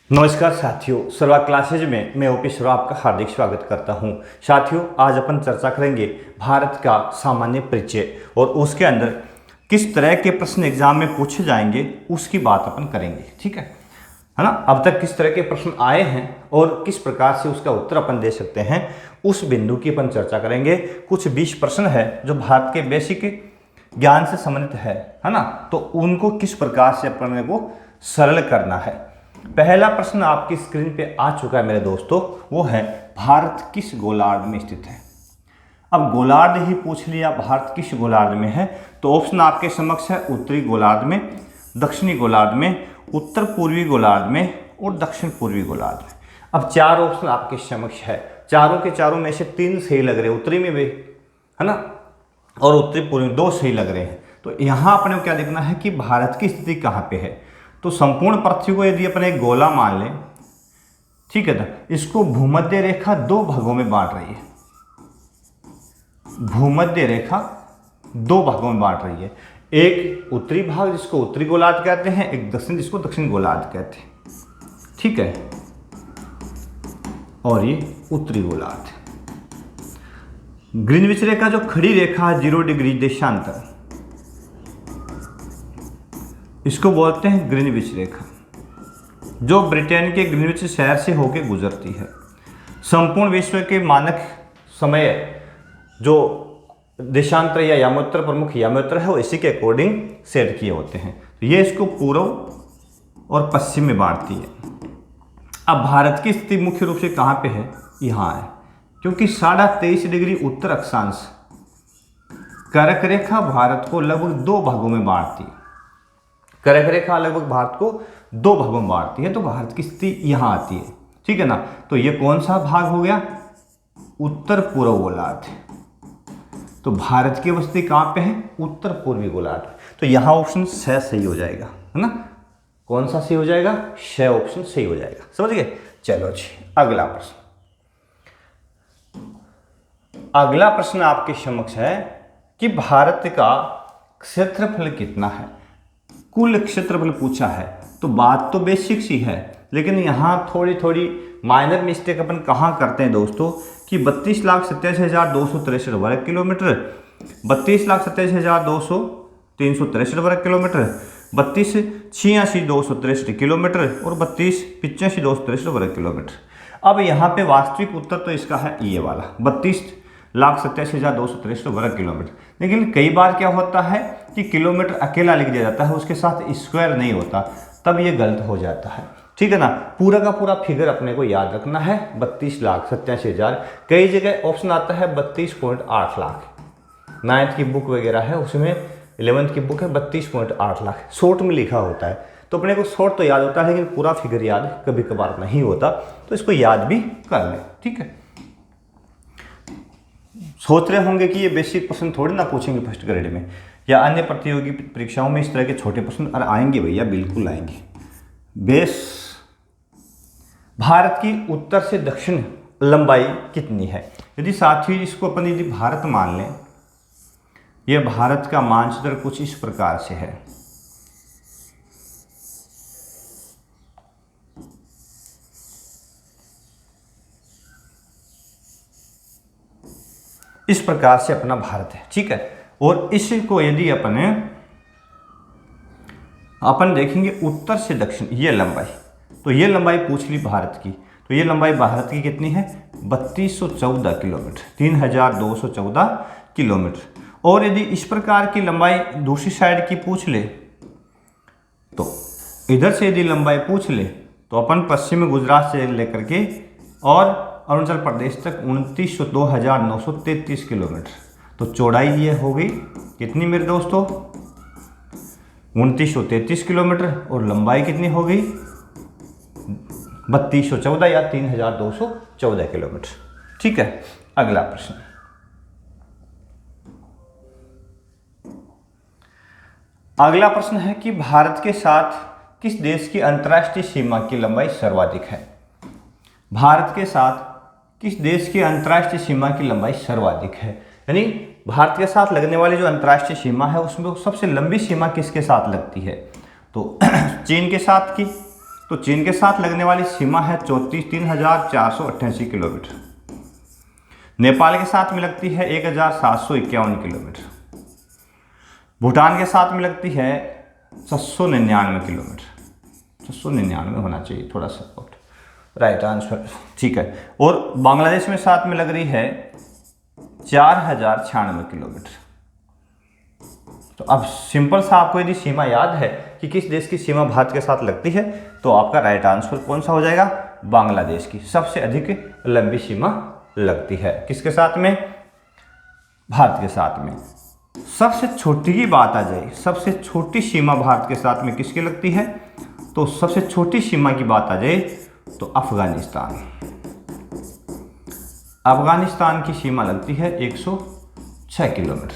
नमस्कार साथियों, सर्वा क्लासेज में मैं ओपी सर्वा आपका हार्दिक स्वागत करता हूं। साथियों, आज अपन चर्चा करेंगे भारत का सामान्य परिचय और उसके अंदर किस तरह के प्रश्न एग्जाम में पूछे जाएंगे उसकी बात अपन करेंगे। ठीक है ना। अब तक किस तरह के प्रश्न आए हैं और किस प्रकार से उसका उत्तर अपन दे सकते हैं उस बिंदु की अपन चर्चा करेंगे। कुछ 20 प्रश्न है जो भारत के बेसिक ज्ञान से संबंधित है ना, तो उनको किस प्रकार से अपन को सरल करना है। पहला प्रश्न आपकी स्क्रीन पे आ चुका है मेरे दोस्तों, वो है भारत किस गोलार्ध में स्थित है। अब गोलार्ध ही पूछ लिया, भारत किस गोलार्ध में है, तो ऑप्शन आपके समक्ष है उत्तरी गोलार्ध में, दक्षिणी गोलार्ध में, उत्तर पूर्वी गोलार्ध में और दक्षिण पूर्वी गोलार्ध में। अब चार ऑप्शन आपके समक्ष है, चारों के चारों में से तीन सही लग रहे हैं, उत्तरी में भी है ना और उत्तरी पूर्वी में दो सही लग रहे हैं। तो यहाँ अपने को क्या देखना है कि भारत की स्थिति कहाँ पे है। तो संपूर्ण पृथ्वी को यदि अपन एक गोला मान लें, ठीक है ना, इसको भूमध्य रेखा दो भागों में बांट रही है। भूमध्य रेखा दो भागों में बांट रही है, एक उत्तरी भाग जिसको उत्तरी गोलार्ध कहते हैं, एक दक्षिण जिसको दक्षिण गोलार्ध कहते हैं। ठीक है, और ये उत्तरी गोलार्ध। ग्रीनविच रेखा जो खड़ी रेखा 0 डिग्री देशांतर, इसको बोलते हैं ग्रीनविच रेखा, जो ब्रिटेन के ग्रीनविच शहर से होकर गुजरती है। संपूर्ण विश्व के मानक समय जो देशांतर या यामोत्तर, प्रमुख यामोत्तर है, वो इसी के अकॉर्डिंग सेट किए होते हैं। तो ये इसको पूर्व और पश्चिम में बांटती है। अब भारत की स्थिति मुख्य रूप से कहाँ पे है, यहाँ है, क्योंकि 23.5 डिग्री उत्तर अक्षांश कर्क रेखा भारत को लगभग दो भागों में बांटती है। कर्क रेखा लगभग भारत को दो भागों में बांटती है, तो भारत की स्थिति यहाँ आती है। ठीक है ना। तो ये कौन सा भाग हो गया, उत्तर पूर्व गोलार्ध। तो भारत की स्थिति कहाँ पे है, उत्तर पूर्वी गोलार्ध। तो यहाँ ऑप्शन 6 सही हो जाएगा, है ना। कौन सा सही हो जाएगा, 6 ऑप्शन सही हो जाएगा। समझ गए। चलो जी, अगला प्रश्न। अगला प्रश्न आपके समक्ष है कि भारत का क्षेत्रफल कितना है। कुल क्षेत्रफल पूछा है, तो बात तो बेसिक सी है, लेकिन यहाँ थोड़ी थोड़ी माइनर मिस्टेक अपन कहाँ करते हैं दोस्तों कि 32,87,263 वर्ग किलोमीटर, 32,87,363 वर्ग किलोमीटर, 32,86,263 किलोमीटर और 32,85,263 वर्ग किलोमीटर। अब यहाँ पे वास्तविक उत्तर तो इसका है ये वाला 32,87,263 वर्ग किलोमीटर। लेकिन कई बार क्या होता है कि किलोमीटर अकेला लिख दिया जाता है, उसके साथ स्क्वायर नहीं होता, तब ये गलत हो जाता है। ठीक है ना। पूरा का पूरा फिगर अपने को याद रखना है, 32,87,000। कई जगह ऑप्शन आता है 32.8 लाख, 9th की बुक वगैरह है उसमें, 11th की बुक है 32.8 लाख, शॉर्ट में लिखा होता है। तो अपने को शॉर्ट तो याद होता है, लेकिन पूरा फिगर याद कभी कभार नहीं होता, तो इसको याद भी कर लें। ठीक है। सोच रहे होंगे कि ये बेसिक प्रश्न थोड़ी ना पूछेंगे फर्स्ट ग्रेड में या अन्य प्रतियोगी परीक्षाओं में इस तरह के छोटे प्रश्न आएंगे। भैया बिल्कुल आएंगे। बेस भारत की उत्तर से दक्षिण लंबाई कितनी है। यदि साथियों इसको अपन यदि भारत मान लें, यह भारत का मानचित्र कुछ इस प्रकार से है। इस प्रकार से अपना भारत है। ठीक है। और इसको यदि अपन देखेंगे उत्तर से दक्षिण, ये लंबाई, तो ये लंबाई पूछ ली भारत की, तो ये लंबाई भारत की कितनी है, 3214 किलोमीटर, 3214 किलोमीटर। और यदि इस प्रकार की लंबाई दूसरी साइड की पूछ ले, तो इधर से यदि लंबाई पूछ ले, तो अपन पश्चिमी गुजरात से लेकर के और अरुणाचल प्रदेश तक 29,933 किलोमीटर। तो चौड़ाई ये हो गई कितनी मेरे दोस्तों, 2933 किलोमीटर, और लंबाई कितनी हो गई 3214 या 3214 किलोमीटर। ठीक है। अगला प्रश्न। अगला प्रश्न है कि भारत के साथ किस देश की अंतर्राष्ट्रीय सीमा की लंबाई सर्वाधिक है। भारत के साथ किस देश की अंतर्राष्ट्रीय सीमा की लंबाई सर्वाधिक है, यानी भारत के साथ लगने वाली जो अंतर्राष्ट्रीय सीमा है उसमें सबसे लंबी सीमा किसके साथ लगती है। तो चीन के साथ की, तो चीन के साथ लगने वाली सीमा है 3,488 किलोमीटर। नेपाल के साथ में लगती है 1,751 किलोमीटर। भूटान के साथ में लगती है 699 किलोमीटर। 699 होना चाहिए, थोड़ा सा राइट आंसर, ठीक है। और बांग्लादेश में साथ में लग रही है 4,096 किलोमीटर। तो अब सिंपल सा आपको यदि सीमा याद है कि किस देश की सीमा भारत के साथ लगती है, तो आपका राइट आंसर कौन सा हो जाएगा? बांग्लादेश की सबसे अधिक लंबी सीमा लगती है। किसके साथ में? भारत के साथ में। सबसे छोटी की बात आ जाए, सबसे छोटी सीमा भारत के साथ में किसकी लगती है? तो सबसे छोटी सीमा की बात आ जाए तो अफगानिस्तान। अफगानिस्तान की सीमा लगती है 106 किलोमीटर,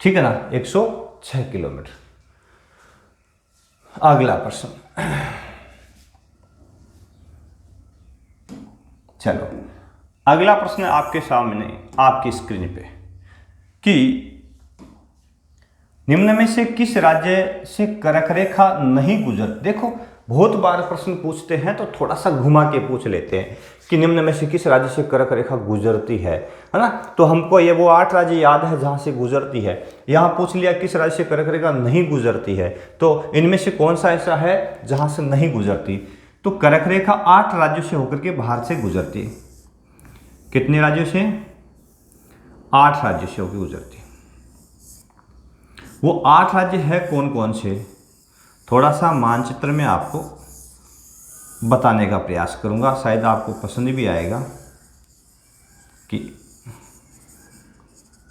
ठीक है ना, 106 किलोमीटर। अगला प्रश्न, चलो अगला प्रश्न आपके सामने आपकी स्क्रीन पे कि निम्न में से किस राज्य से कर्क रेखा नहीं गुजरती। देखो बहुत बार प्रश्न पूछते हैं तो थोड़ा सा घुमा के पूछ लेते हैं कि निम्न में से किस राज्य से कर्क रेखा गुजरती है ना। तो हमको ये वो 8 राज्य याद है जहां से गुजरती है। यहाँ पूछ लिया किस राज्य से कर्क रेखा नहीं गुजरती है, तो इनमें से कौन सा ऐसा है जहां से नहीं गुजरती? तो कर्क रेखा 8 राज्यों से होकर के भारत से गुजरती है। कितने राज्यों से? 8 राज्यों से होकर गुजरती है। वो 8 राज्य है कौन कौन से? थोड़ा सा मानचित्र में आपको बताने का प्रयास करूंगा, शायद आपको पसंद भी आएगा कि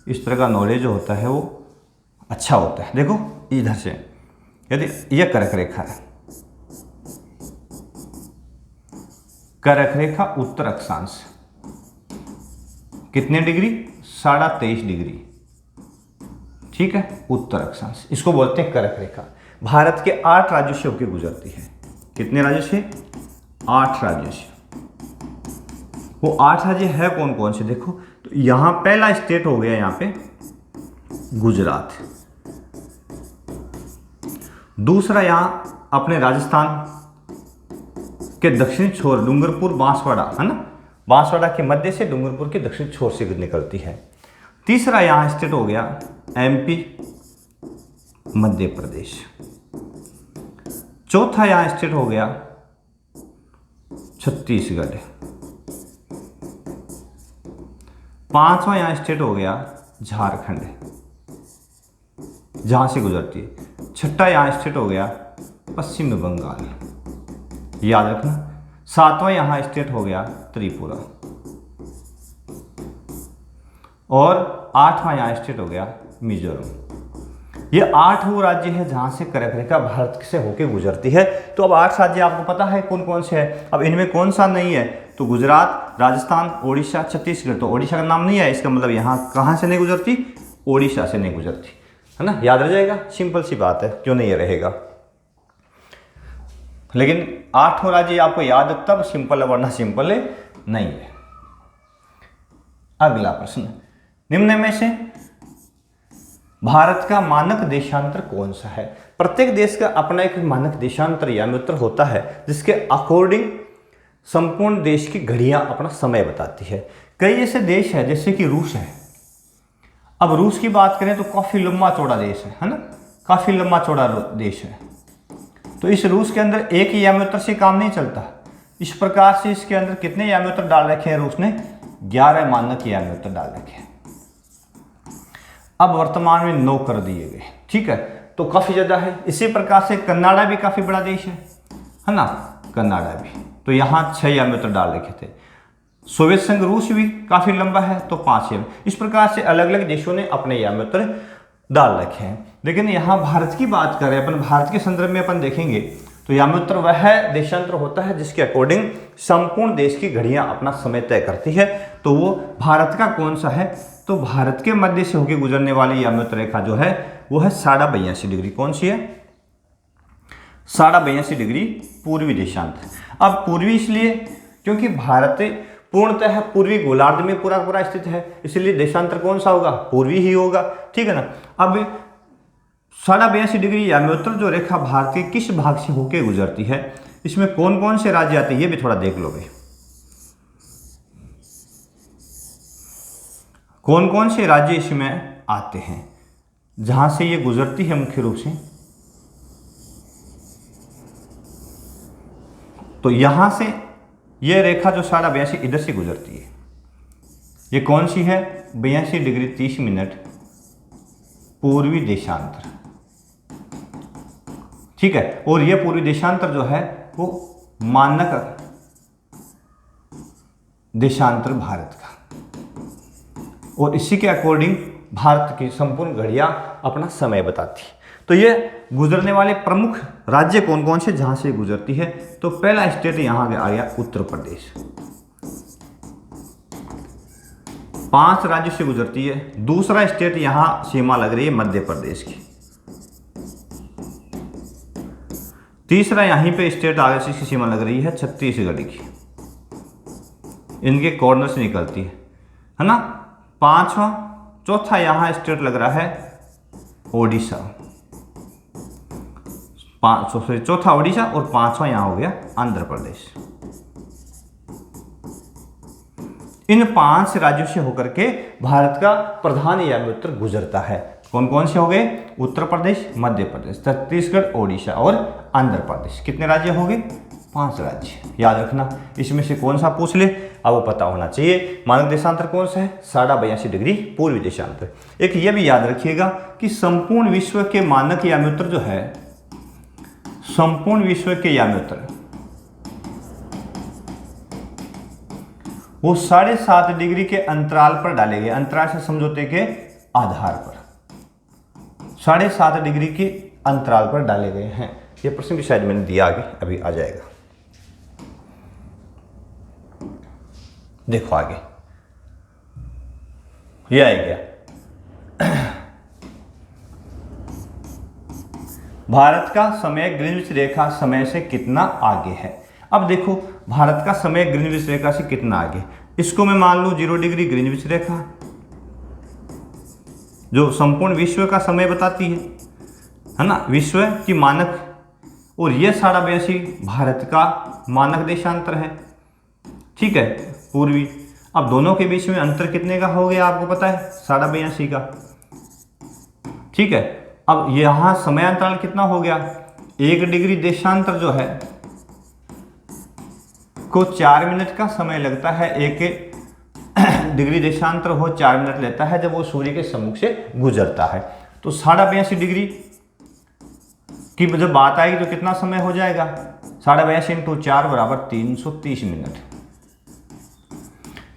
इस तरह का नॉलेज जो होता है वो अच्छा होता है। देखो इधर से यदि यह कर्क रेखा है, कर्क रेखा उत्तर अक्षांश कितने डिग्री? 23.5 डिग्री, ठीक है, उत्तर अक्षांश, इसको बोलते हैं कर्क रेखा। भारत के 8 राज्यों से होकर गुजरती है। कितने राज्यों से? 8 राज्यों से। वो 8 राज्य है कौन कौन से? देखो तो यहां पहला स्टेट हो गया यहां पे गुजरात। दूसरा यहां अपने राजस्थान के दक्षिणी छोर डूंगरपुर बांसवाड़ा है ना, बांसवाड़ा के मध्य से डूंगरपुर के दक्षिण छोर से निकलती है। तीसरा यहां स्टेट हो गया एमपी मध्य प्रदेश। चौथा यहां स्टेट हो गया छत्तीसगढ़। पांचवा यहां स्टेट हो गया झारखंड जहां से गुजरती है। छठा यहां स्टेट हो गया पश्चिम बंगाल, याद रखना। सातवां यहां स्टेट हो गया त्रिपुरा और आठवां यहां स्टेट हो गया मिजोरम। ये 8 वो राज्य है जहां से कर्क रेखा भारत से होकर गुजरती है। तो अब 8 राज्य आपको पता है कौन कौन से हैं। अब इनमें कौन सा नहीं है? तो गुजरात, राजस्थान, ओडिशा, छत्तीसगढ़। तो ओडिशा का नाम नहीं है, इसका मतलब यहाँ कहाँ से नहीं गुजरती? ओडिशा से नहीं गुजरती, है ना, याद रह जाएगा। सिंपल सी बात है, क्यों नहीं रहेगा। लेकिन 8 राज्य आपको याद तब सिंपल है, वरना सिंपल नहीं है। अगला प्रश्न, निम्न में से भारत का मानक देशांतर कौन सा है? प्रत्येक देश का अपना एक मानक देशांतर या मित्र होता है जिसके अकॉर्डिंग संपूर्ण देश की घड़ियां अपना समय बताती है। कई ऐसे देश है जैसे कि रूस है। अब रूस की बात करें तो काफी लंबा चौड़ा देश है ना, काफी लंबा चौड़ा देश है। तो इस रूस के अंदर एक ही याम्योत्र से काम नहीं चलता। इस प्रकार से इसके अंदर कितने याम्योत्र डाल रखे हैं रूस ने? 11 मानक याम्योत्र डाल रखे हैं। अब वर्तमान में 9 कर दिए गए, ठीक है, तो काफी ज्यादा है। इसी प्रकार से कनाडा भी काफी बड़ा देश है ना, कनाडा भी, तो यहाँ 6 याम्योत्र डाल रखे थे। सोवियत संघ रूस भी काफी लंबा है तो 5 याम्योत्र। इस प्रकार से अलग अलग देशों ने अपने याम्योत्र डाल रखे हैं। लेकिन यहाँ भारत की बात करें, अपन भारत के संदर्भ में अपन देखेंगे तो याम्योत्र वह देशांतर होता है जिसके अकॉर्डिंग संपूर्ण देश की घड़ियां अपना समय तय करती है। तो वो भारत का कौन सा है? तो भारत के मध्य से होकर गुजरने वाली याम्योत्र रेखा जो है वो है 82.5 डिग्री। कौन सी है? 82.5 डिग्री पूर्वी देशांतर। अब पूर्वी इसलिए क्योंकि भारत पूर्णतः पूर्वी गोलार्ध में पूरा पूरा स्थित है, इसलिए देशांतर कौन सा होगा? पूर्वी ही होगा, ठीक है ना। अब 82.5 डिग्री याम्योत्तर जो रेखा भारत के किस भाग से होकर गुजरती है? इसमें कौन कौन से राज्य आते हैं ये भी थोड़ा देख लो भाई। कौन कौन से राज्य इसमें आते हैं जहां से ये गुजरती है मुख्य रूप से? तो यहां से ये रेखा जो 82.5 इधर से गुजरती है, ये कौन सी है? 82 डिग्री 30 मिनट पूर्वी देशांतर। ठीक है, और ये पूर्वी देशांतर जो है वो मानक देशांतर भारत का, और इसी के अकॉर्डिंग भारत की संपूर्ण घड़ियां अपना समय बताती है। तो ये गुजरने वाले प्रमुख राज्य कौन कौन से जहां से गुजरती है? तो पहला स्टेट यहां आ गया उत्तर प्रदेश, 5 राज्यों से गुजरती है। दूसरा स्टेट यहां सीमा लग रही है मध्य प्रदेश की। तीसरा यहीं पे स्टेट आगे से इसकी सीमा लग रही है छत्तीसगढ़ की, इनके कॉर्नर से निकलती है ना। चौथा यहां स्टेट लग रहा है ओडिशा, चौथा ओडिशा, और 5वां यहां हो गया आंध्र प्रदेश। इन 5 राज्यों से होकर के भारत का प्रधान याम्योत्तर गुजरता है। कौन कौन से हो गए? उत्तर प्रदेश, मध्य प्रदेश, छत्तीसगढ़, ओडिशा और आंध्र प्रदेश। कितने राज्य हो गए? 5 राज्य। याद रखना, इसमें से कौन सा पूछ ले अब वो पता होना चाहिए। मानक देशांतर कौन सा है? 82.5 डिग्री पूर्वी देशांतर। एक ये भी याद रखिएगा कि संपूर्ण विश्व के मानक याम्योत्तर जो है, संपूर्ण विश्व के याम्योत्तर वो 7.5 डिग्री के अंतराल पर डाले गए। अंतराल से समझौते के आधार पर 7.5 डिग्री के अंतराल पर डाले गए हैं। ये प्रश्न भी शायद मैंने दिया, आगे अभी आ जाएगा। देखो आगे ये आ गया। भारत का समय ग्रीनविच रेखा समय से कितना आगे है? अब देखो भारत का समय ग्रीनविच रेखा से कितना आगे, इसको मैं मान लूं 0 डिग्री ग्रीनविच रेखा जो संपूर्ण विश्व का समय बताती है ना, विश्व की मानक, और ये 82.5 भारत का मानक देशांतर है। ठीक है, पूर्वी। अब दोनों के बीच में अंतर कितने का हो गया आपको पता है? 82.5 का। ठीक है, अब यहां समय अंतराल कितना हो गया? 1 डिग्री देशांतर जो है को 4 मिनट का समय लगता है। 1 डिग्री देशांतर हो 4 मिनट लेता है जब वो सूर्य के सम्मुख से गुजरता है। तो 82.5 डिग्री की जब बात आएगी तो कितना समय हो जाएगा? 82.5 × 4 बराबर 330 मिनट।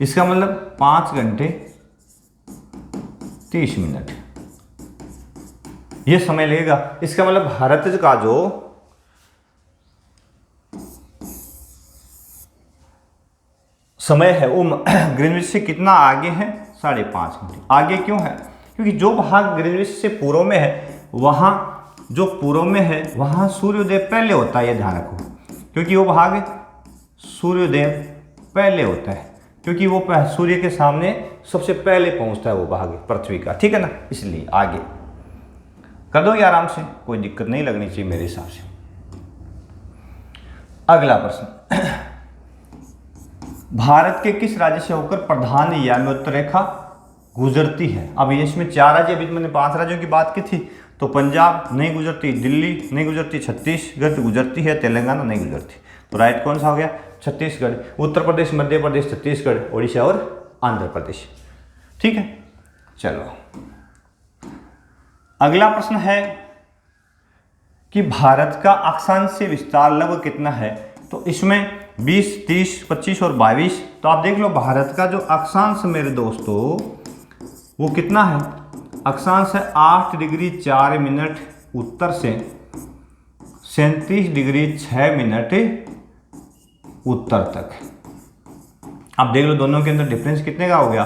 इसका मतलब 5 घंटे 30 मिनट ये समय लगेगा। इसका मतलब भारत का जो समय है वो ग्रीनविच से कितना आगे है? 5.5 घंटे आगे। क्यों है? क्योंकि जो भाग ग्रीनविच से पूर्व में है, वहां जो पूर्व में है वहां सूर्योदय पहले होता है। ये ध्यान रखो, क्योंकि वो भाग सूर्योदय पहले होता है, क्योंकि वो सूर्य के सामने सबसे पहले पहुंचता है वो भाग पृथ्वी का। ठीक है ना, इसलिए आगे कर दोगे आराम से, कोई दिक्कत नहीं लगनी चाहिए मेरे हिसाब से। अगला प्रश्न, भारत के किस राज्य से होकर प्रधान याम्योत्तर रेखा गुजरती है? अब इसमें 4 राज्य, अभी मैंने 5 राज्यों की बात की थी। तो पंजाब नहीं गुजरती, दिल्ली नहीं गुजरती, छत्तीसगढ़ गुजरती है, तेलंगाना नहीं गुजरती। तो राइट कौन सा हो गया? छत्तीसगढ़। उत्तर प्रदेश, मध्य प्रदेश, छत्तीसगढ़, ओडिशा और आंध्र प्रदेश। ठीक है, चलो अगला प्रश्न है कि भारत का अक्षांशीय विस्तार लगभग कितना है? तो इसमें 20, 30, 25 और 22। तो आप देख लो भारत का जो अक्षांश मेरे दोस्तों वो कितना है? अक्षांश है 8 डिग्री 4 मिनट उत्तर से 37 डिग्री 6 मिनट उत्तर तक। आप देख लो दोनों के अंदर डिफरेंस कितने का हो गया?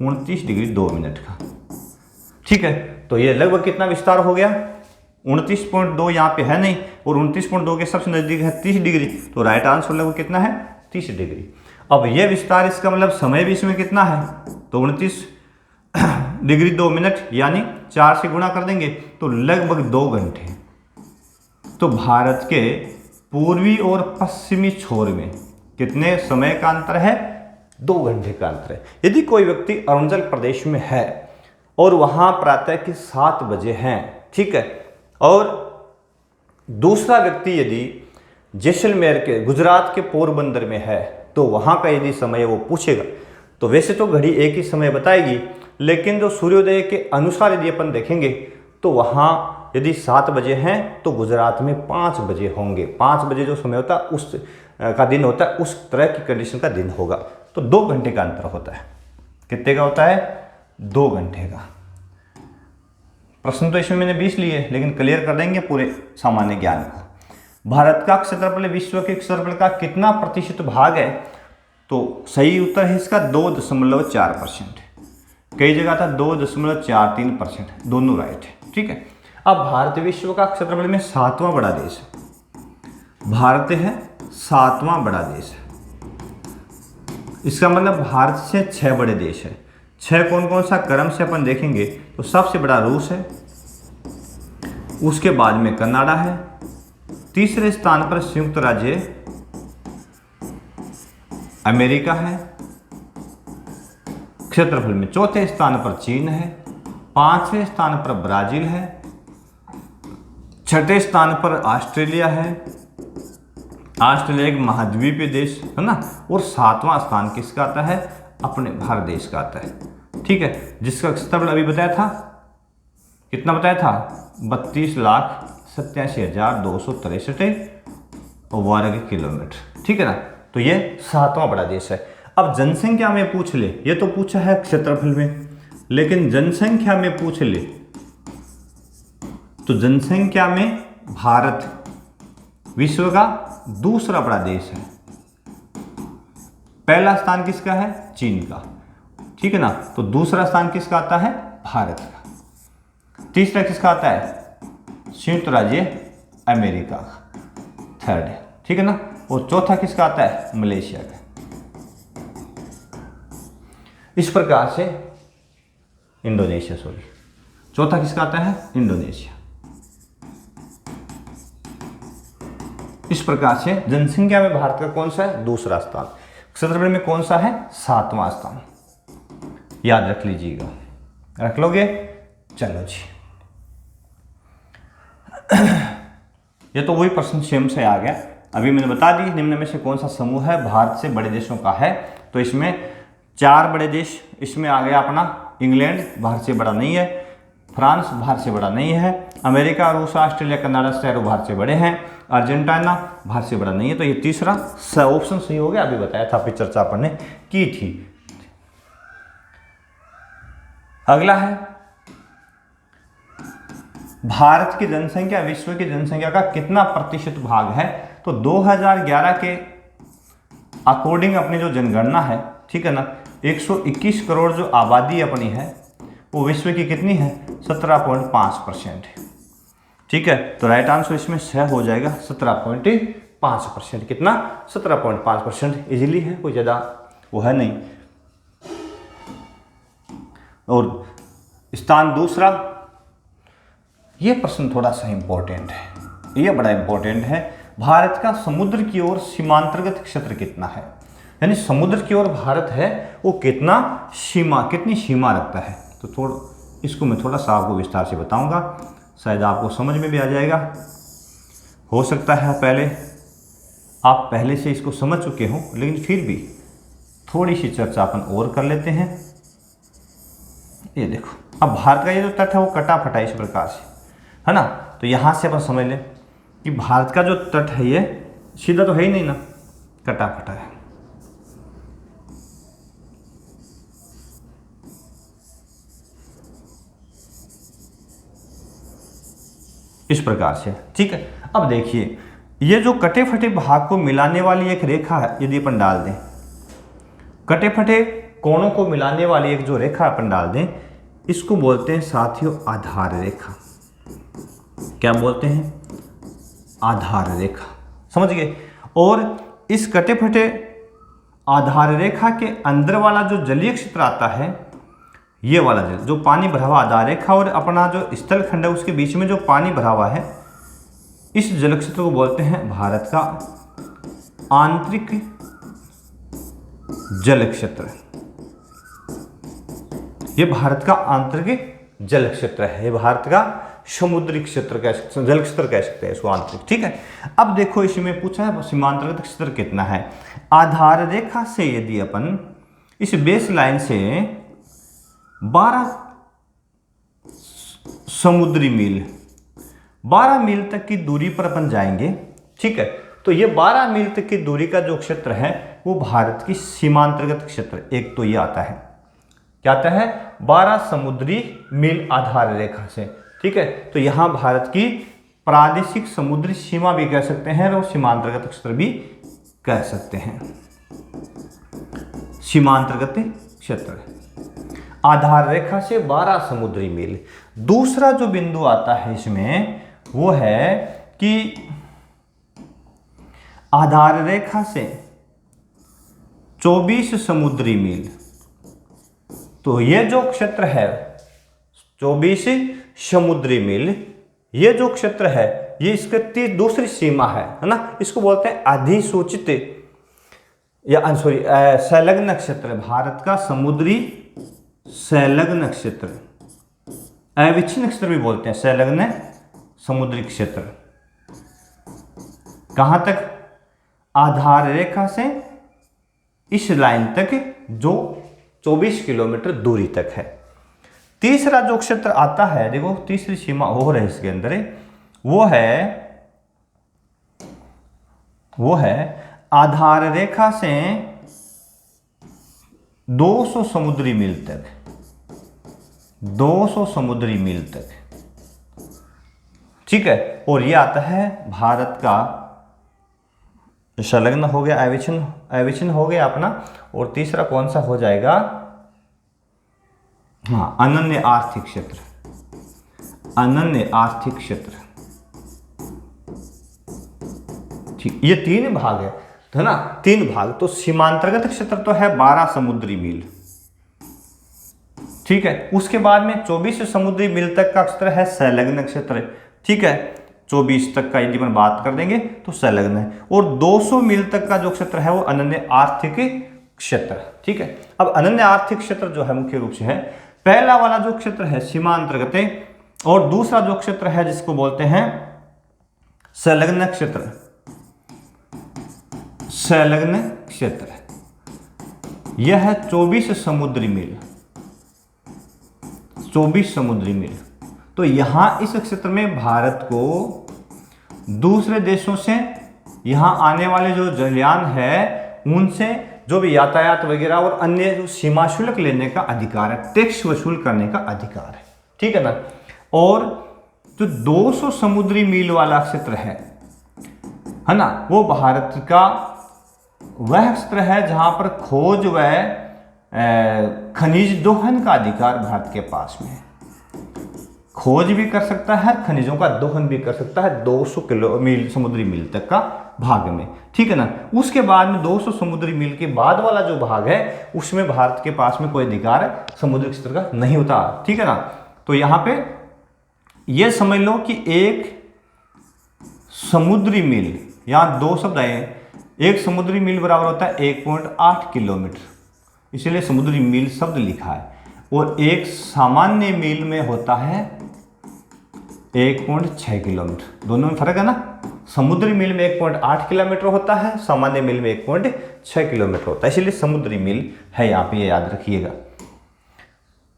29 डिग्री 2 मिनट का। ठीक है, तो ये लगभग कितना विस्तार हो गया? 29.2 यहाँ पे है नहीं, और 29.2 के सबसे नजदीक है 30 डिग्री। तो राइट आंसर लगभग कितना है? 30 डिग्री। अब ये विस्तार, इसका मतलब समय भी इसमें कितना है? तो 29 डिग्री 2 मिनट यानी 4 से गुणा कर देंगे तो लगभग 2 घंटे। तो भारत के पूर्वी और पश्चिमी छोर में कितने समय का अंतर है? 2 घंटे का अंतर है। यदि कोई व्यक्ति अरुणाचल प्रदेश में है और वहाँ प्रातः के 7 बजे हैं, ठीक है, और दूसरा व्यक्ति यदि जैसलमेर के गुजरात के पोरबंदर में है तो वहाँ का यदि समय वो पूछेगा तो वैसे तो घड़ी एक ही समय बताएगी, लेकिन जो सूर्योदय के अनुसार यदि अपन देखेंगे तो वहाँ यदि 7 बजे हैं तो गुजरात में 5 बजे होंगे। 5 बजे जो समय होता है उस का दिन होता है, उस तरह की कंडीशन का दिन होगा। तो 2 घंटे का अंतर होता है। कितने का होता है? 2 घंटे का। प्रश्न तो इसमें मैंने 20 लिए, लेकिन क्लियर कर देंगे पूरे सामान्य ज्ञान को। भारत का क्षेत्रफल विश्व के क्षेत्रफल का कितना प्रतिशत भाग है? तो सही उत्तर है इसका 2.4%। कई जगह था 2.43%, दोनों राइट है, ठीक है। अब भारत विश्व का क्षेत्रफल में 7वां बड़ा देश है। भारत है 7वां बड़ा देश है। इसका मतलब भारत से 6 बड़े देश है। 6 कौन कौन सा क्रम से अपन देखेंगे तो सबसे बड़ा रूस है, उसके बाद में कनाडा है, तीसरे स्थान पर संयुक्त राज्य अमेरिका है, क्षेत्रफल में चौथे स्थान पर चीन है, 5वें स्थान पर ब्राजील है, 6ठे स्थान पर ऑस्ट्रेलिया है। ऑस्ट्रेलिया एक महाद्वीपीय देश है ना, और 7वां स्थान किसका आता है? अपने भारत देश का आता है, ठीक है, जिसका क्षेत्रफल अभी बताया था, कितना बताया था? 32,87,263 वर्ग किलोमीटर, ठीक है ना। तो ये 7वां बड़ा देश है। अब जनसंख्या में पूछ ले, ये तो पूछा है क्षेत्रफल में, लेकिन जनसंख्या में पूछ ले तो जनसंख्या में भारत विश्व का दूसरा बड़ा देश है। पहला स्थान किसका है? चीन का, ठीक है ना। तो दूसरा स्थान किसका आता है? भारत का। तीसरा किसका आता है? संयुक्त राज्य अमेरिका का, थर्ड है, ठीक है ना। और चौथा किसका आता है? मलेशिया का। इस प्रकार से इंडोनेशिया, सॉरी, चौथा किसका आता है? इंडोनेशिया। इस प्रकार से जनसंख्या में भारत का कौन सा है? दूसरा स्थान। क्षेत्रफल में कौन सा है? 7वां स्थान। याद रख लीजिएगा, रख लोगे? चलो जी। ये तो वही प्रश्न सेम से आ गया। अभी मैंने बता दी निम्न में से कौन सा समूह है भारत से बड़े देशों का है। तो इसमें 4 बड़े देश, इसमें आ गया अपना इंग्लैंड, भारत से बड़ा नहीं है, फ्रांस भारत से बड़ा नहीं है, अमेरिका, रूस, ऑस्ट्रेलिया, कनाडा, शहर भारत से बड़े हैं, अर्जेंटीना भारत से बड़ा नहीं है। तो ये तीसरा ऑप्शन सही हो गया। अभी बताया था, फिर चर्चा अपन ने की थी। अगला है भारत की जनसंख्या विश्व की जनसंख्या का कितना प्रतिशत भाग है? तो 2011 के अकॉर्डिंग अपनी जो जनगणना है, ठीक है ना, 121 करोड़ जो आबादी अपनी है वो विश्व की कितनी है? 17.5% है, ठीक है। तो राइट आंसर इसमें 6 हो जाएगा, 17.5%। कितना? 17.5%। इजीली है, कोई ज़्यादा वो है नहीं। और स्थान दूसरा, ये प्रश्न थोड़ा सा इंपॉर्टेंट है, ये बड़ा इंपॉर्टेंट है। भारत का समुद्र की ओर सीमांतर्गत क्षेत्र कितना है? यानी समुद्र की ओर भारत है वो कितनी सीमा रखता है? तो थोड़ा इसको मैं थोड़ा सा आपको विस्तार से बताऊंगा, शायद आपको समझ में भी आ जाएगा। हो सकता है आप पहले से इसको समझ चुके हो, लेकिन फिर भी थोड़ी सी चर्चा अपन और कर लेते हैं। ये देखो, अब भारत का ये जो तट है वो कटा फटा इस प्रकार से है ना। तो यहाँ से अपन समझ लें कि भारत का जो तट है ये सीधा तो है ही नहीं ना, कटा फटा है। इस प्रकार से, ठीक है। अब देखिए, ये जो कटे फटे भाग को मिलाने वाली एक रेखा है, यदि अपन डाल दें, कटे फटे कोणों को मिलाने वाली एक जो रेखा अपन डाल दें, इसको बोलते हैं साथियों आधार रेखा। क्या बोलते हैं? आधार रेखा, समझ गए। और इस कटे फटे आधार रेखा के अंदर वाला जो जलीय क्षेत्र आता है, ये वाला जल, जो पानी भरा हुआ आधार रेखा और अपना जो स्थल खंड है उसके बीच में जो पानी भरा हुआ है, इस जल क्षेत्र को बोलते हैं भारत का आंतरिक जल क्षेत्र। ये भारत का आंतरिक जल क्षेत्र है, ये भारत का समुद्री क्षेत्र कह सकते हैं, जल क्षेत्र कह सकते हैं इसको, आंतरिक। ठीक है, अब देखो इसमें पूछा है सीमांतर्गत क्षेत्र कितना है। आधार रेखा से यदि अपन इस बेस लाइन से 12 समुद्री मील, 12 मील तक की दूरी पर अपन जाएंगे। ठीक है, तो ये 12 मील तक की दूरी का जो क्षेत्र है वो भारत की सीमांतर्गत क्षेत्र, एक तो ये आता है, क्या आता है, 12 समुद्री मील आधार रेखा से। ठीक है, तो यहां भारत की प्रादेशिक समुद्री सीमा भी कह सकते हैं और सीमांतर्गत क्षेत्र भी कह सकते हैं। सीमांतर्गत क्षेत्र आधार रेखा से 12 समुद्री मील। दूसरा जो बिंदु आता है इसमें वो है कि आधार रेखा से 24 समुद्री मील। तो ये जो क्षेत्र है 24 समुद्री मील, ये जो क्षेत्र है ये इसकी दूसरी सीमा है ना, इसको बोलते हैं अधिसूचित या संलग्न क्षेत्र, भारत का समुद्री संलग्न क्षेत्र, अविच्छिन्न क्षेत्र भी बोलते हैं, संलग्न समुद्री क्षेत्र। कहां तक, आधार रेखा से इस लाइन तक जो 24 किलोमीटर दूरी तक है। तीसरा जो क्षेत्र आता है, देखो तीसरी सीमा और है इसके अंदर, वो है आधार रेखा से 200 समुद्री मील तक, 200 समुद्री मील तक। ठीक है, और ये आता है भारत का संलग्न हो गया, अविच्छिन्न हो गया अपना, और तीसरा कौन सा हो जाएगा, हाँ, अनन्य आर्थिक क्षेत्र, अनन्य आर्थिक क्षेत्र। ठीक, ये 3 भाग है ना, 3 भाग। तो सीमांतर्गत क्षेत्र तो है 12 समुद्री मील। ठीक है, उसके बाद में 24 समुद्री मील तक का क्षेत्र है संलग्न क्षेत्र। ठीक है, 24 तक का यदि अपन बात कर देंगे तो संलग्न है, और 200 मील तक का जो क्षेत्र है वो अनन्य आर्थिक क्षेत्र। ठीक है, अब अनन्य आर्थिक क्षेत्र जो है मुख्य रूप से है, पहला वाला जो क्षेत्र है सीमांतर्गत, और दूसरा जो क्षेत्र है जिसको बोलते हैं संलग्न क्षेत्र, संलग्न क्षेत्र, यह है 24 समुद्री मील, 24 समुद्री मील। तो यहां इस क्षेत्र में भारत को दूसरे देशों से यहां आने वाले जो जलयान है उनसे जो भी यातायात वगैरह और अन्य जो सीमा शुल्क लेने का अधिकार है, टैक्स वसूल करने का अधिकार है। ठीक है ना, और जो 200 समुद्री मील वाला क्षेत्र है ना, वो भारत का वह क्षेत्र है जहां पर खोज व खनिज दोहन का अधिकार भारत के पास में है। खोज भी कर सकता है, खनिजों का दोहन भी कर सकता है 200 मील समुद्री मील तक का भाग में। ठीक है ना, उसके बाद में 200 समुद्री मील के बाद वाला जो भाग है उसमें भारत के पास में कोई अधिकार समुद्री क्षेत्र का नहीं होता। ठीक है ना, तो यहां पे ये समझ लो कि एक समुद्री मील, यहां 2 शब्द आए, एक समुद्री मील बराबर होता है 1.8 किलोमीटर, इसलिए समुद्री मील शब्द लिखा है, और एक सामान्य मील में होता है 1.6 किलोमीटर। दोनों में फर्क है ना, समुद्री मील में 1.8 किलोमीटर होता है, सामान्य मील में 1.6 किलोमीटर होता है, इसलिए समुद्री मील है यहाँ पे, ये याद रखिएगा।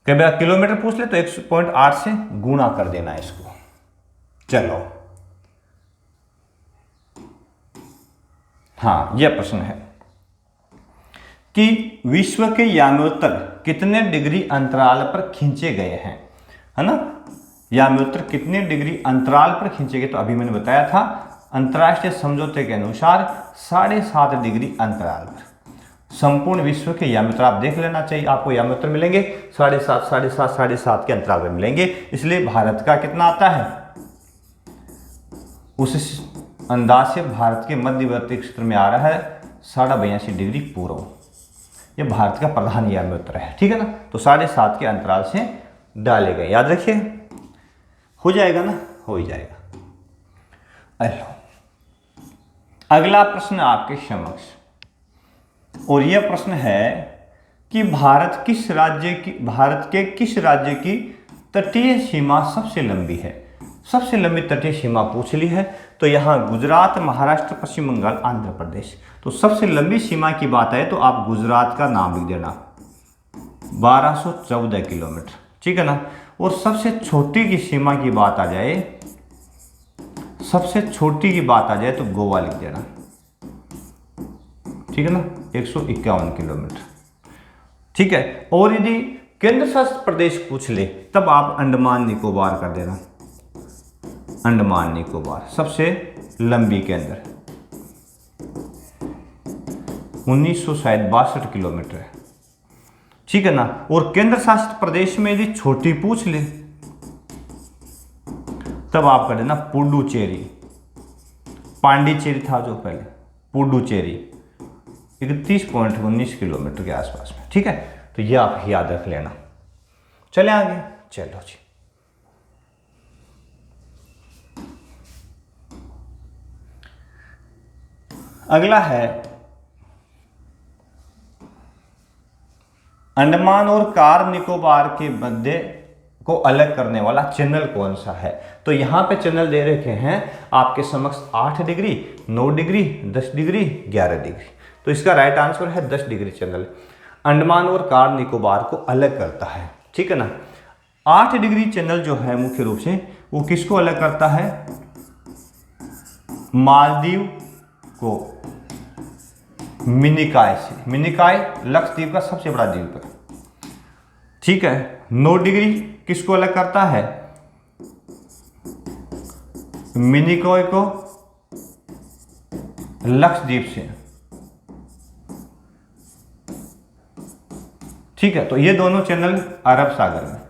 कभी किलोमीटर पूछ ले तो 1.8 से गुणा कर देना है इसको। चलो, हाँ, यह प्रश्न है कि विश्व के याम्योत्तर कितने डिग्री अंतराल पर खींचे गए हैं, है ना, याम्योत्तर कितने डिग्री अंतराल पर खींचे गए, तो अभी मैंने बताया था अंतर्राष्ट्रीय समझौते के अनुसार 7.5 डिग्री अंतराल पर संपूर्ण विश्व के याम्योत्तर आप देख लेना चाहिए, आपको याम्योत्तर मिलेंगे 7.5 के अंतराल पर मिलेंगे। इसलिए भारत का कितना आता है, उस अंदाज से भारत के मध्यवर्ती क्षेत्र में आ रहा है 82.5 डिग्री पूर्व। ये भारत का प्रधान यान में उतरा है, ठीक है ना। तो 7.5 के अंतराल से डाले गए, याद रखिए। हो जाएगा ना, हो ही जाएगा। अगला प्रश्न आपके समक्ष, और यह प्रश्न है कि भारत के किस राज्य की तटीय सीमा सबसे लंबी है। सबसे लंबी तटीय सीमा पूछ ली है, तो यहाँ गुजरात, महाराष्ट्र, पश्चिम बंगाल, आंध्र प्रदेश। तो सबसे लंबी सीमा की बात है तो आप गुजरात का नाम लिख देना, 1214 किलोमीटर, ठीक है ना। और सबसे छोटी की सीमा की बात आ जाए, सबसे छोटी की बात आ जाए तो गोवा लिख देना, ठीक है ना, 151 किलोमीटर, ठीक है। और यदि केंद्र शासित प्रदेश पूछ ले तब आप अंडमान निकोबार कर देना, अंडमान निकोबार सबसे लंबी के अंदर 1962 किलोमीटर है, ठीक है ना। और केंद्र शासित प्रदेश में यदि छोटी पूछ ले तब आप कर देना पुडुचेरी, पांडिचेरी था जो पहले, पुडुचेरी 31.19 किलोमीटर के आसपास में, ठीक है। तो ये आप याद रख लेना। चले आगे, चलो जी। अगला है अंडमान और कार निकोबार के मध्य को अलग करने वाला चैनल कौन सा है। तो यहां पे चैनल दे रखे हैं आपके समक्ष 8 डिग्री, 9 डिग्री, 10 डिग्री, 11 डिग्री। तो इसका राइट आंसर है 10 डिग्री चैनल अंडमान और कार निकोबार को अलग करता है, ठीक है ना। 8 डिग्री चैनल जो है मुख्य रूप से वो किसको अलग करता है, मालदीव को मिनिकॉय से। मिनिकॉय लक्षद्वीप का सबसे बड़ा द्वीप है, ठीक है। 9 डिग्री किसको अलग करता है, मिनिकॉय को लक्षद्वीप से, ठीक है। तो ये दोनों चैनल अरब सागर में,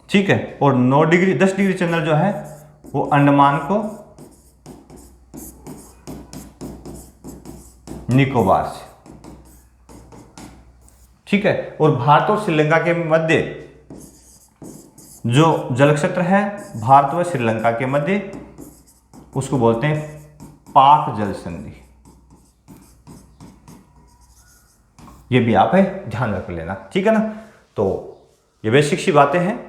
ठीक है। और 9 डिग्री 10 डिग्री चैनल जो है वो अंडमान को निकोबार से, ठीक है। और भारत और श्रीलंका के मध्य जो जल क्षेत्र है भारत व श्रीलंका के मध्य उसको बोलते हैं पाक जल संधि। ये भी आप है ध्यान रख लेना, ठीक है ना। तो ये बेसिक सी बातें हैं।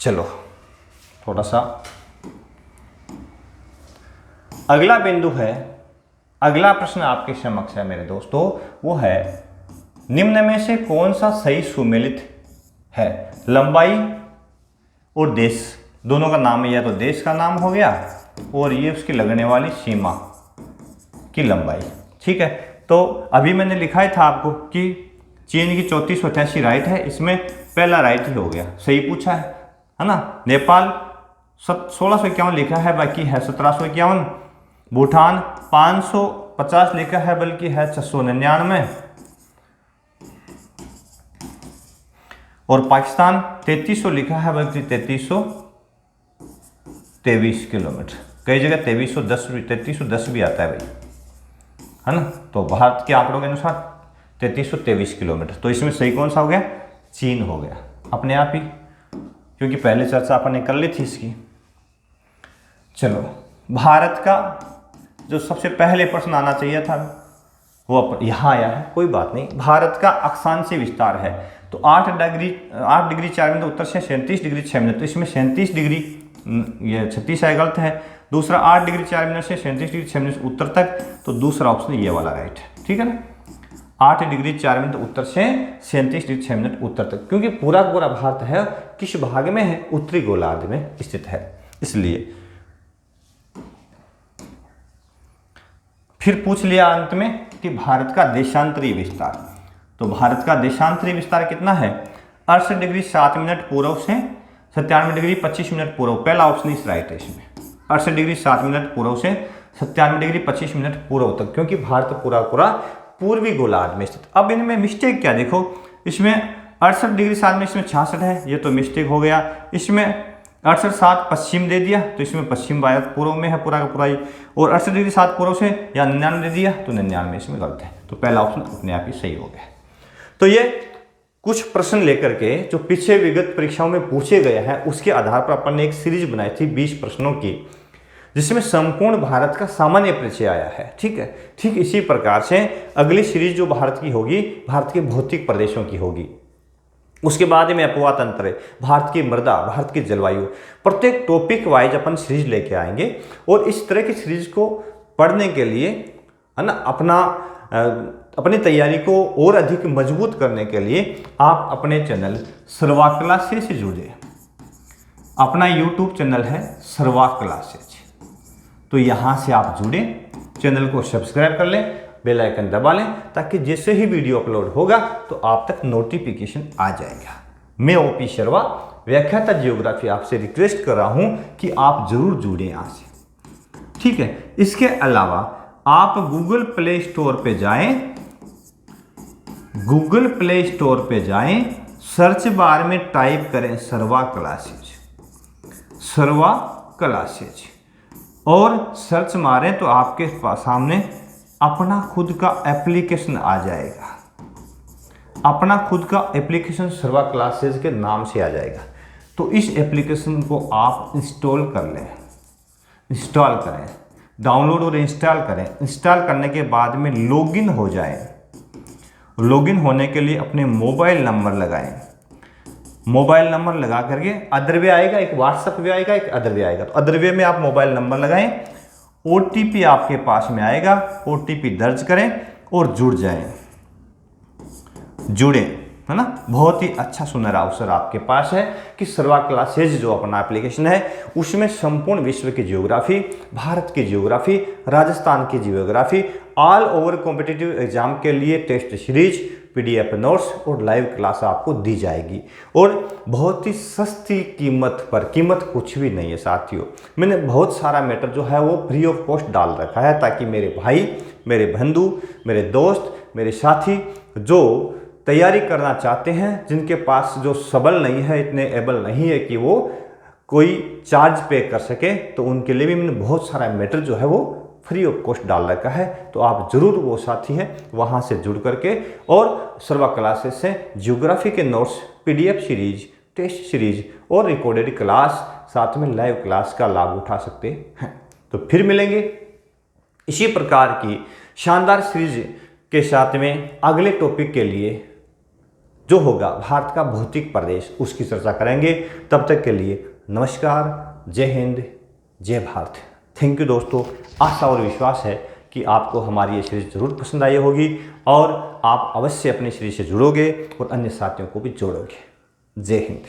चलो थोड़ा सा अगला बिंदु है, अगला प्रश्न आपके समक्ष है मेरे दोस्तों, वो है निम्न में से कौन सा सही सुमेलित है। लंबाई और देश दोनों का नाम है, या तो देश का नाम हो गया और ये उसकी लगने वाली सीमा की लंबाई, ठीक है। तो अभी मैंने लिखा ही था आपको कि चीन की 3488 राइट है, इसमें पहला राइट ही हो गया, सही पूछा है ना। नेपाल 1651 लिखा है, बाकी है 1751। भूटान 550 लिखा है, बल्कि है 699। और पाकिस्तान 3300 लिखा है, बल्कि 3323 किलोमीटर। कई जगह 3310 भी आता है भाई, है ना। तो भारत के आंकड़ों के अनुसार 3323 किलोमीटर। तो इसमें सही कौन सा हो गया, चीन हो गया अपने आप ही, क्योंकि पहले चर्चा अपन कर ली थी इसकी। चलो भारत का जो सबसे पहले प्रश्न आना चाहिए था वो यहाँ आया है, कोई बात नहीं। भारत का अक्षांशीय विस्तार है तो 8 डिग्री 4 मिनट उत्तर से 37 डिग्री 6 मिनट। तो इसमें 37 डिग्री, ये 36 है, गलत है। दूसरा 8 डिग्री 4 मिनट से 37 डिग्री 6 मिनट उत्तर तक, तो दूसरा ऑप्शन ये वाला राइट है, ठीक है ना। 8 डिग्री 4 मिनट उत्तर से 37 डिग्री 6 मिनट उत्तर तक, क्योंकि पूरा पूरा भारत है किस भाग में है, उत्तरी गोलार्ध में स्थित है, इसलिए। फिर पूछ लिया अंत में कि भारत का देशांतरीय विस्तार। तो भारत का देशांतरीय विस्तार कितना है, 68 डिग्री 7 मिनट पूर्व से 97 डिग्री 25 मिनट पूर्व। पहला ऑप्शन इस राइट है इसमें, 68 डिग्री 7 मिनट पूर्व से 97 डिग्री 25 मिनट पूर्व तक, क्योंकि भारत पूरा पूरा पूर्वी गोलार्ध में स्थित। अब इनमें मिस्टेक क्या देखो, इसमें 68 डिग्री 7 मिनट, इसमें 66 है, ये तो मिस्टेक हो गया। इसमें 68 7 पश्चिम दे दिया तो इसमें पश्चिम भारत पूर्व में है पूरा का पूरा ही, और 68 डिग्री 7 पूर्व से या 99 दे दिया तो 99 इसमें गलत है। तो पहला ऑप्शन अपने आप ही सही हो गया। तो ये कुछ प्रश्न लेकर के जो पीछे विगत परीक्षाओं में पूछे गए हैं उसके आधार पर अपन ने एक सीरीज बनाई थी 20 प्रश्नों की, जिसमें संपूर्ण भारत का सामान्य परिचय आया है। ठीक है, ठीक इसी प्रकार से अगली सीरीज जो भारत की होगी, भारत के भौतिक प्रदेशों की होगी। उसके बाद में अपवा तंत्र, भारत की मृदा, भारत की जलवायु, प्रत्येक टॉपिक वाइज अपन सीरीज लेके आएंगे। और इस तरह की सीरीज को पढ़ने के लिए है ना, अपनी तैयारी को और अधिक मजबूत करने के लिए आप अपने चैनल सर्वा क्लासेस से जुड़े। अपना यूट्यूब चैनल है सर्वा क्लासेस, तो यहाँ से आप जुड़े, चैनल को सब्सक्राइब कर लें, बेल आइकन दबा लें, ताकि जैसे ही वीडियो अपलोड होगा तो आप तक नोटिफिकेशन आ जाएगा। मैं ओपी शर्मा, व्याख्याता जियोग्राफी, आपसे रिक्वेस्ट कर रहा हूँ कि आप जरूर जुड़ें यहाँ से। ठीक है, इसके अलावा आप गूगल प्ले स्टोर पे जाएं, गूगल प्ले स्टोर पे जाएं, सर्च बार में टाइप करें सर्वा क्लासेज, सर्वा क्लासेज, और सर्च मारें तो आपके सामने अपना खुद का एप्लीकेशन आ जाएगा। अपना खुद का एप्लीकेशन सर्वा क्लासेज के नाम से आ जाएगा। तो इस एप्लीकेशन को आप इंस्टॉल कर लें, इंस्टॉल करें, डाउनलोड और इंस्टॉल करें। इंस्टॉल करने के बाद में लॉगिन हो जाएं। लॉगिन होने के लिए अपने मोबाइल नंबर लगाएं। मोबाइल नंबर लगा करके अदर वे आएगा, एक व्हाट्सएप वे आएगा, एक अदर वे आएगा। तो अदर वे में आप मोबाइल नंबर लगाएं, OTP आपके पास में आएगा, OTP दर्ज करें और जुड़ जाएं, जुड़े, है ना। बहुत ही अच्छा सुनहरा अवसर आपके पास है कि सर्वा क्लासेज जो अपना एप्लीकेशन है उसमें संपूर्ण विश्व की जियोग्राफी, भारत की जियोग्राफी, राजस्थान की geography, all over competitive exam के लिए टेस्ट सीरीज, PDF नोट्स और लाइव क्लास आपको दी जाएगी, और बहुत ही सस्ती कीमत पर। कीमत कुछ भी नहीं है साथियों, मैंने बहुत सारा मैटर जो है वो फ्री ऑफ कॉस्ट डाल रखा है, ताकि मेरे भाई, मेरे बंधु, मेरे दोस्त, मेरे साथी जो तैयारी करना चाहते हैं, जिनके पास जो सबल नहीं है, इतने एबल नहीं है कि वो कोई चार्ज पे कर सके, तो उनके लिए भी मैंने बहुत सारा मैटर जो है वो फ्री ऑफ कॉस्ट डाल रखा है। तो आप जरूर वो साथी हैं वहाँ से जुड़ करके और सर्वा क्लासेस से जियोग्राफी के notes, PDF series, test series और रिकॉर्डेड क्लास, साथ में लाइव क्लास का लाभ उठा सकते हैं। तो फिर मिलेंगे इसी प्रकार की शानदार सीरीज के साथ में अगले टॉपिक के लिए, जो होगा भारत का भौतिक प्रदेश, उसकी चर्चा करेंगे। तब तक के लिए नमस्कार, जय हिंद, जय भारत। थैंक यू दोस्तों। आशा और विश्वास है कि आपको हमारी ये सीरीज जरूर पसंद आई होगी और आप अवश्य अपनी सीरीज से जुड़ोगे और अन्य साथियों को भी जोड़ोगे। जय हिंद।